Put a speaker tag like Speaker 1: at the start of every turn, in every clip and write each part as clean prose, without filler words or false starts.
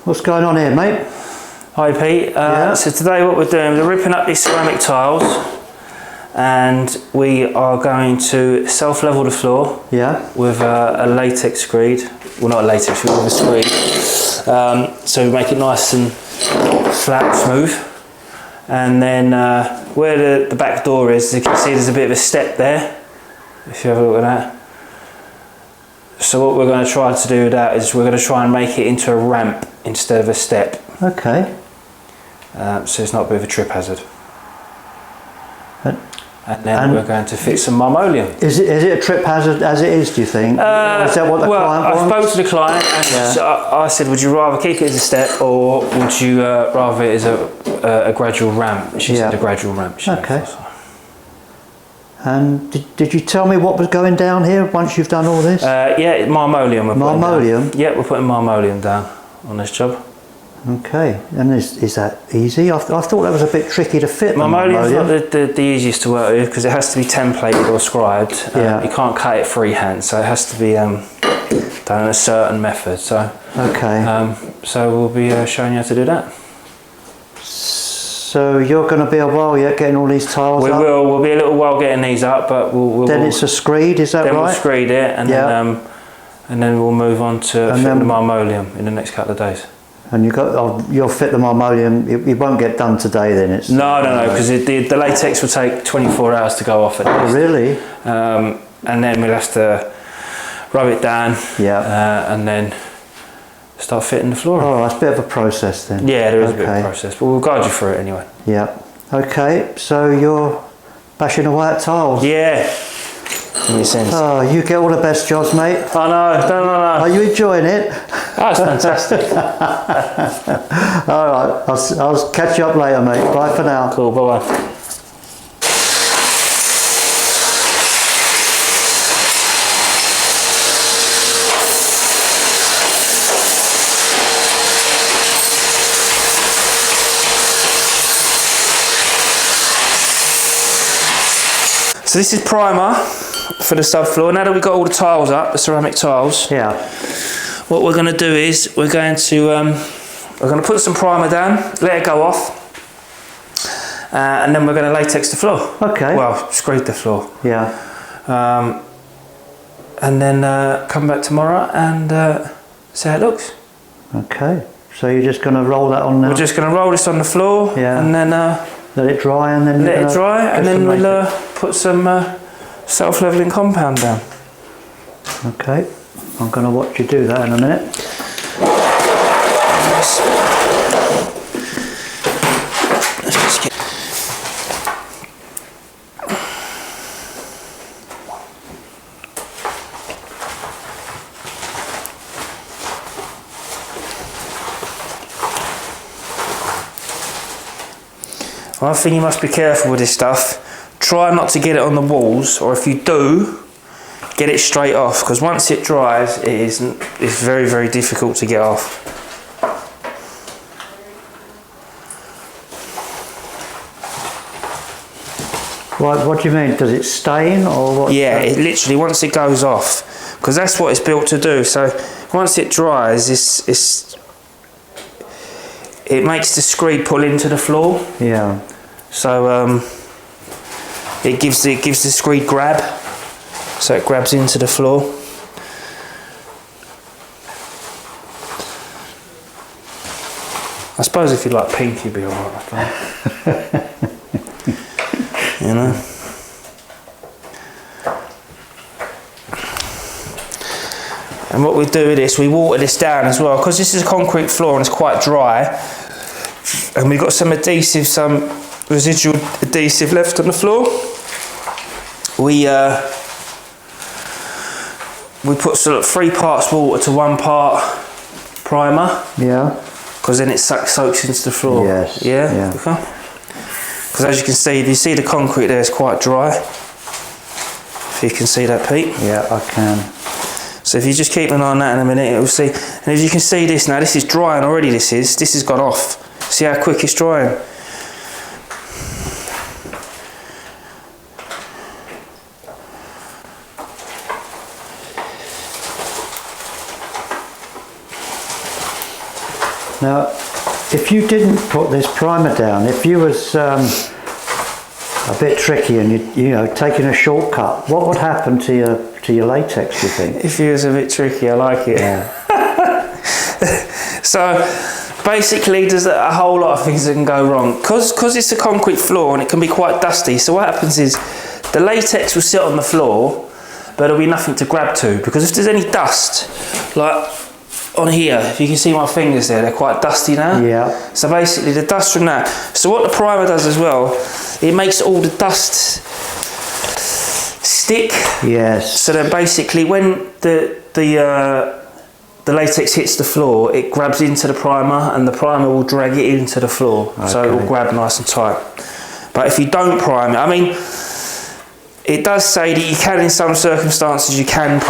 Speaker 1: What's going on here, mate?
Speaker 2: Hi Pete, so today what we're doing, we're ripping up these ceramic tiles and we are going to self-level the floor with a latex screed. Well, not a latex, with a screed. So we make it nice and flat, smooth. And then where the back door is, you can see there's a bit of a step there, if you have a look at that. So what we're going to try to do with that is we're going to try and make it into a ramp instead of a step.
Speaker 1: Okay.
Speaker 2: So it's not a bit of a trip hazard. And then we're going to fit some Marmoleum. Is it
Speaker 1: a trip hazard as it is, do you think? Is that what the client wants?
Speaker 2: I spoke to the client and I said, would you rather keep it as a step or would you rather it as a gradual ramp? She said a gradual ramp.
Speaker 1: Okay. And did you tell me what was going down here once you've done all this?
Speaker 2: Yeah, Marmoleum.
Speaker 1: Marmoleum?
Speaker 2: Yeah, we're putting Marmoleum down on this job.
Speaker 1: Okay, and is that easy? I thought that was a bit tricky to fit.
Speaker 2: Marmoleum is not the easiest to work with because it has to be templated or scribed. You can't cut it freehand, so it has to be done in a certain method. So so we'll be showing you how to do that.
Speaker 1: So you're going to be a while yet getting all these tiles up?
Speaker 2: We'll be a little while getting these up, but we'll
Speaker 1: then it's a screed, is that right?
Speaker 2: Then we'll screed it, and then we'll move on to fit the Marmoleum in the next couple of days. And
Speaker 1: you'll fit the Marmoleum. It won't get done today, then. It's
Speaker 2: no, because the latex will take 24 hours to go off at least.
Speaker 1: Really?
Speaker 2: And then we'll have to rub it down. And then start fitting the floor.
Speaker 1: Oh, that's a bit of a process then.
Speaker 2: Yeah, there is a bit of a process, but we'll guide you through it anyway.
Speaker 1: Yeah. Okay, so you're bashing away at tiles.
Speaker 2: Yeah.
Speaker 1: Oh, you get all the best jobs, mate.
Speaker 2: I know, no.
Speaker 1: Are you enjoying it?
Speaker 2: Oh, it's fantastic.
Speaker 1: All right, I'll catch you up later, mate. Bye for now.
Speaker 2: Cool, bye-bye. So this is primer for the subfloor. Now that we've got all the tiles up, the ceramic tiles, what we're going to do is we're going to put some primer down, let it go off, and then we're going to latex the floor.
Speaker 1: Okay.
Speaker 2: Well, screed the floor.
Speaker 1: Yeah.
Speaker 2: And then come back tomorrow and see how it looks.
Speaker 1: Okay. So you're just going to roll that on now?
Speaker 2: We're just going to roll this on the floor, and then
Speaker 1: let it dry, and then
Speaker 2: we'll put some self-leveling compound down.
Speaker 1: Okay, I'm going to watch you do that in a minute.
Speaker 2: Let's just get. One thing you must be careful with this stuff, try not to get it on the walls, or if you do, get it straight off, because once it dries, it's very, very difficult to get off.
Speaker 1: What do you mean? Does it stain or what?
Speaker 2: Yeah, it literally, once it goes off, because that's what it's built to do. So once it dries, it makes the screed pull into the floor.
Speaker 1: Yeah.
Speaker 2: So it gives the screed grab, so it grabs into the floor. I suppose if you like pink, you'd be alright, I think. You know. And what we do with this, we water this down as well, because this is a concrete floor and it's quite dry. And we've got some adhesive, some residual adhesive left on the floor. We put sort of 3 parts water to 1 part primer.
Speaker 1: Yeah.
Speaker 2: Because then it soaks into the floor.
Speaker 1: Yes.
Speaker 2: Yeah. Okay. Because as you can see, if you see the concrete there, it's quite dry. If you can see that, Pete.
Speaker 1: Yeah, I can.
Speaker 2: So if you just keep an eye on that in a minute, it will see. And as you can see this now, this is drying already. This has gone off. See how quick it's drying.
Speaker 1: Now, if you didn't put this primer down, if you was a bit tricky and you know taking a shortcut, what would happen to your latex, do you think?
Speaker 2: If you was a bit tricky, I like it.
Speaker 1: Yeah.
Speaker 2: So basically there's a whole lot of things that can go wrong because it's a concrete floor and it can be quite dusty. So what happens is the latex will sit on the floor, but there'll be nothing to grab to, because if there's any dust, like on here, if you can see my fingers there, they're quite dusty now.
Speaker 1: Yeah.
Speaker 2: So basically the dust from that. So what the primer does as well, it makes all the dust stick.
Speaker 1: Yes.
Speaker 2: So then basically when the latex hits the floor, it grabs into the primer and the primer will drag it into the floor. Okay. So it will grab nice and tight. But if you don't prime it, I mean, it does say that you can, in some circumstances, you can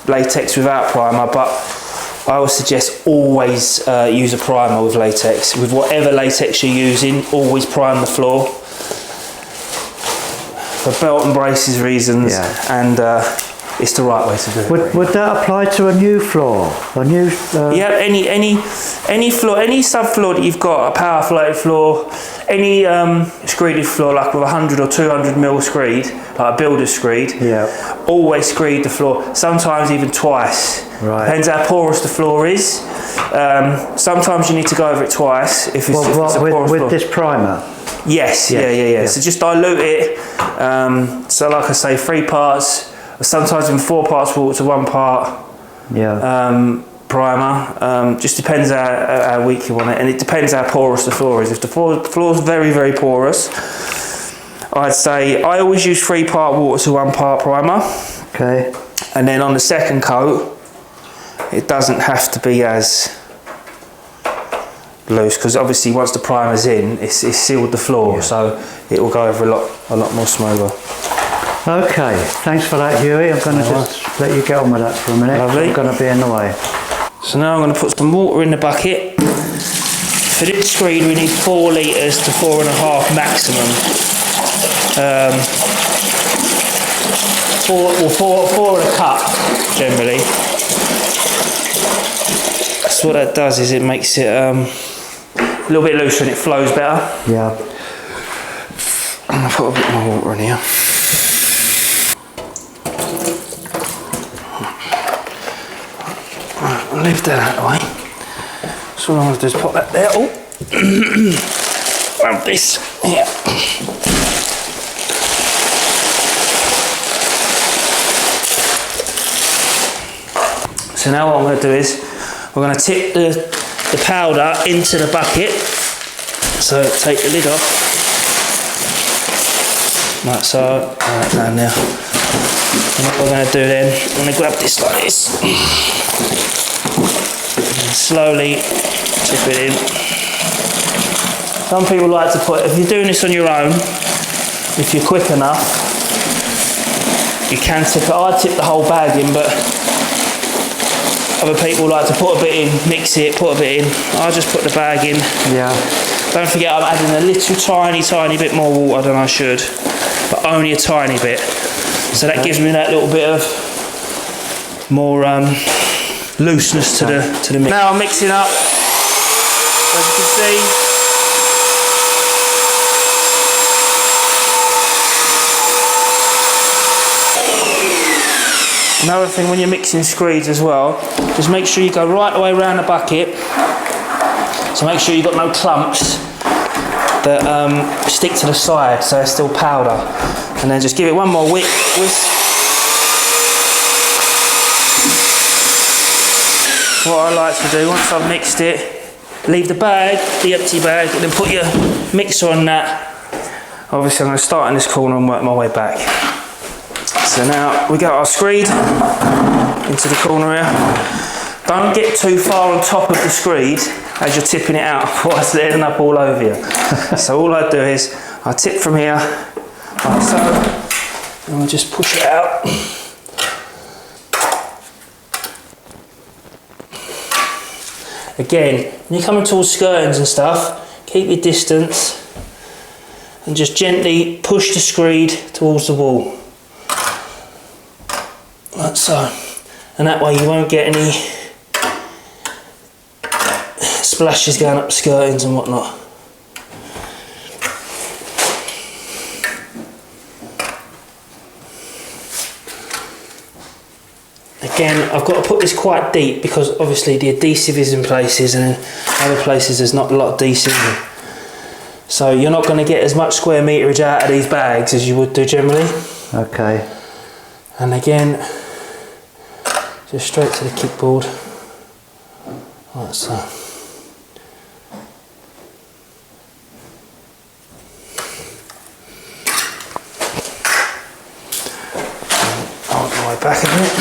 Speaker 2: latex without primer, but I would suggest always use a primer with latex. With whatever latex you're using, always prime the floor. For belt and braces reasons, and it's the right way to do it.
Speaker 1: Would that apply to a new floor?
Speaker 2: Yeah, any floor, any subfloor that you've got, a power floated floor, any screeded floor, like with 100 or 200 mil screed, like a builder's screed. Yeah. Always screed the floor. Sometimes even twice. Right. Depends how porous the floor is. Sometimes you need to go over it twice if it's, if it's a porous floor.
Speaker 1: With this primer.
Speaker 2: Yes. Yeah. So just dilute it. So like I say, 3 parts. Sometimes in 4 parts water to 1 part primer. Just depends how weak you want it, and it depends how porous the floor is. If the floor is very, very porous, I'd say I always use 3 part water to 1 part primer.
Speaker 1: Okay.
Speaker 2: And then on the second coat, it doesn't have to be as loose, because obviously once the primer's in, it's sealed the floor, so it will go over a lot more smoother.
Speaker 1: Okay, thanks for that, Hughie. I'm going to just let you get on with that for a minute.
Speaker 2: Lovely.
Speaker 1: I'm going to be in the way.
Speaker 2: So now I'm going to put some water in the bucket. For this screed we need 4 litres to 4.5 maximum. 4 in a cup generally. So what that does is it makes it a little bit looser and it flows better.
Speaker 1: Yeah.
Speaker 2: I'm going to put a bit more water in here. Leave that out of the way. So all I'm going to do is pop that there. Oh, grab this here. So now what I'm going to do is we're going to tip the powder into the bucket. So take the lid off, like so. Right, down there. And what we're going to do then, I'm going to grab this like this. Slowly tip it in. Some people like to put, if you're doing this on your own, if you're quick enough, you can tip it. I tip the whole bag in, but other people like to put a bit in, mix it, put a bit in. I just put the bag in. Yeah. Don't forget I'm adding a little tiny bit more water than I should, but only a tiny bit. So that gives me that little bit of more looseness to the mix. Now I'm mixing up, as you can see. Another thing when you're mixing screeds as well, just make sure you go right the way around the bucket. So make sure you've got no clumps that stick to the side, so they're still powder. And then just give it one more whisk. What I like to do, once I've mixed it, leave the bag, the empty bag, and then put your mixer on that. Obviously I'm going to start in this corner and work my way back. So now we got our screed into the corner here. Don't get too far on top of the screed as you're tipping it out, otherwise it'll end up all over you. So all I do is I tip from here, like so, and we'll just push it out. Again, when you're coming towards skirtings and stuff, keep your distance and just gently push the screed towards the wall. Like so. And that way you won't get any splashes going up skirtings and whatnot. Again, I've got to put this quite deep because obviously the adhesive is in places and in other places there's not a lot of adhesive. So you're not going to get as much square meterage out of these bags as you would do generally. Okay. And again, just straight to the kickboard, like so. Hold my way back a bit.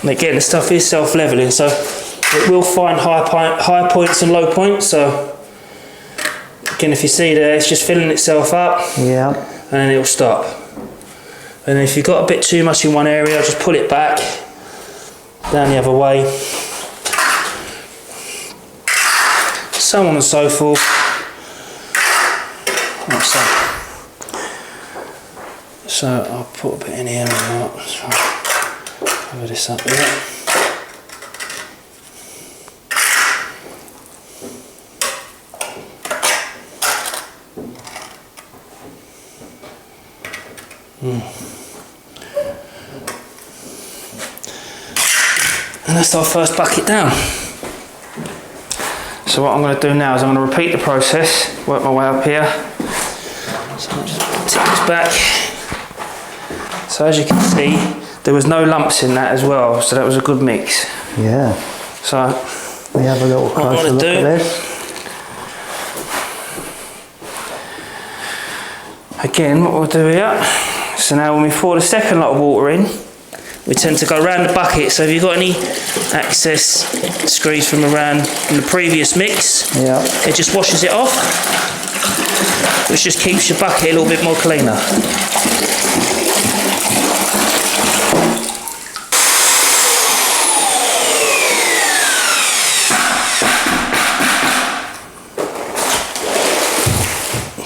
Speaker 2: And again, the stuff is self-leveling, so it will find high points and low points. So again, if you see there, it's just filling itself up. Yeah. And then it'll stop. And if you've got a bit too much in one area, just pull it back down the other way. So on and so forth. Like so. So I'll put a bit in here and cover this up there. And that's our first bucket down. So what I'm going to do now is I'm going to repeat the process, work my way up here. So I'll just tip this back. So as you can see, there was no lumps in that as well, so that was a good mix. Yeah. So we have a little closer look at this. Again, what we'll do here, so now when we pour the second lot of water in, we tend to go around the bucket. So if you've got any excess screeds from the previous mix, yeah, it just washes it off, which just keeps your bucket a little bit more cleaner.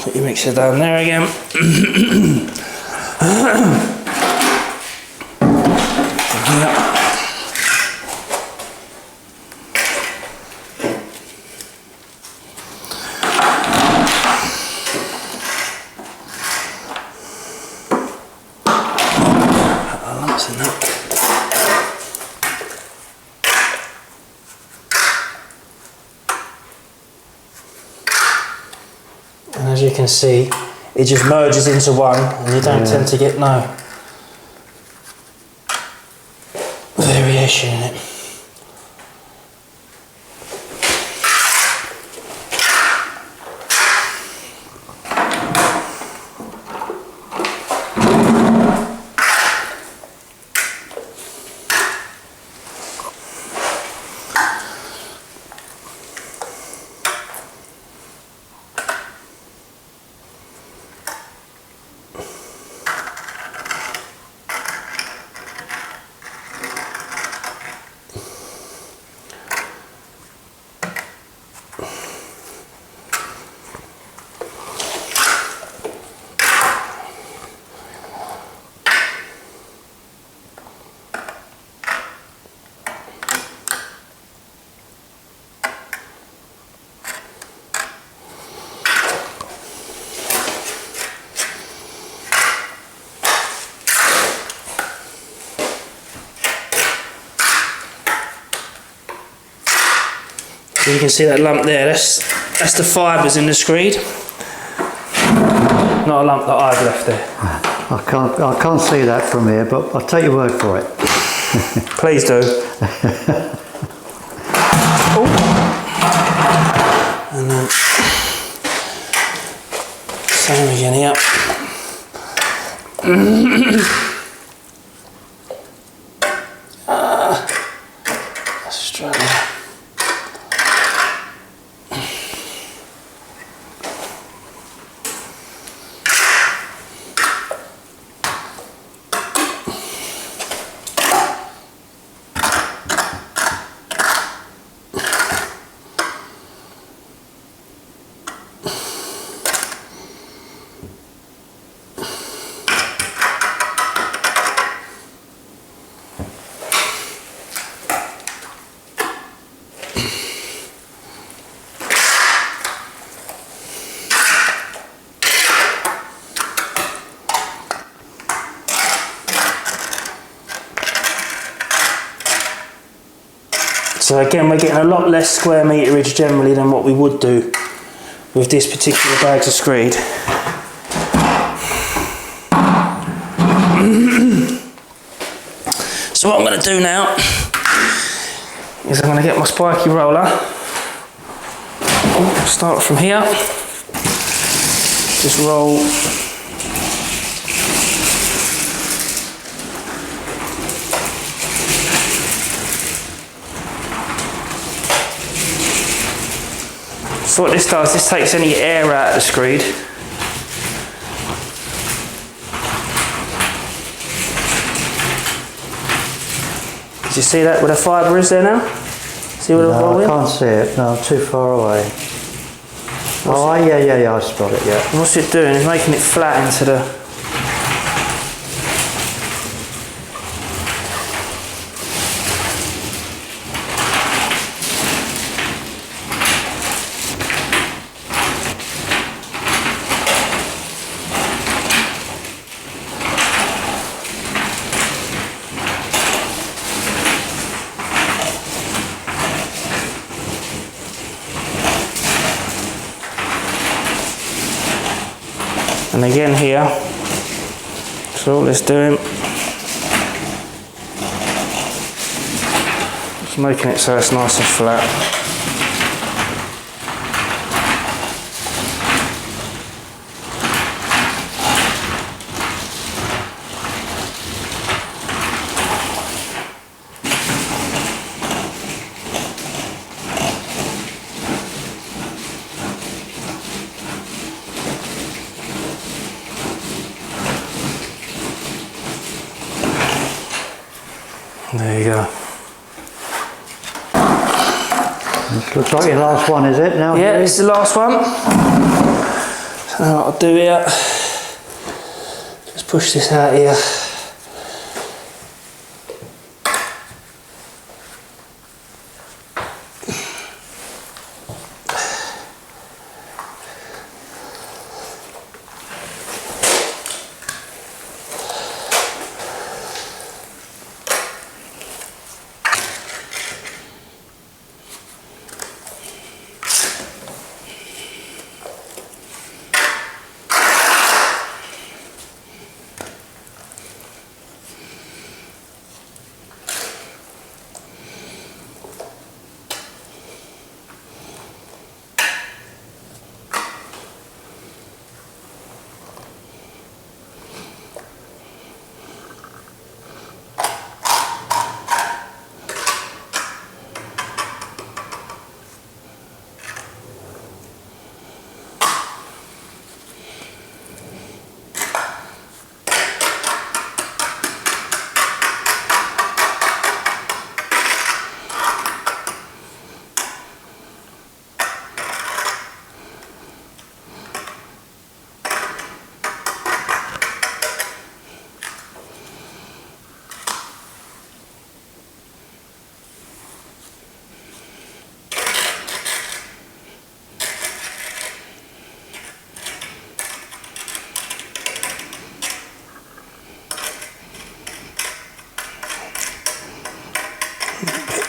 Speaker 2: Put your mixer down there again. And as you can see, it just merges into one, and you don't tend to get no variation in it. So you can see that lump there, that's the fibres in the screed. Not a lump that I've left there. I can't see that from here, but I'll take your word for it. Please do. And then same again here. That's struggling. So again, we're getting a lot less square meterage generally than what we would do with this particular bags of screed. So what I'm going to do now is I'm going to get my spiky roller. Start from here. Just roll. So what this does, this takes any air out of the screed. Did you see that where the fibre is there now? See where the roll
Speaker 1: I
Speaker 2: in?
Speaker 1: can't see it, no, I'm too far away. Yeah, I spot it, yeah.
Speaker 2: What's it doing? It's making it flat into the... And again here, so all it's doing, it's making it so it's nice and flat. There you go.
Speaker 1: This looks like your last one, is it now?
Speaker 2: Yeah, it's the last one. So what I'll do here, just push this out here.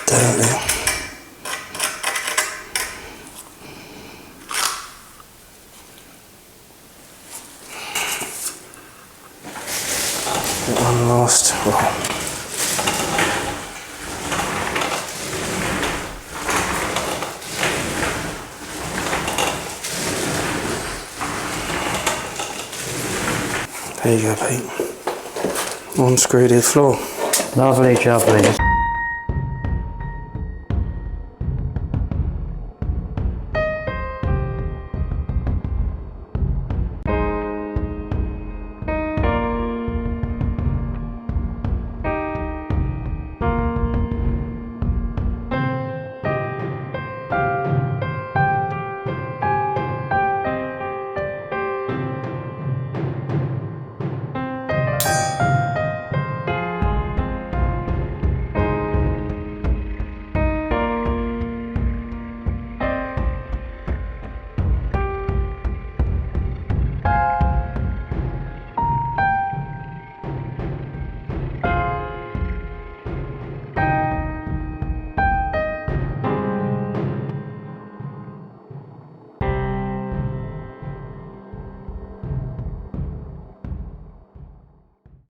Speaker 2: Dirty. One last roll. There you go, Pete. Unscrewed floor.
Speaker 1: Lovely jubbly.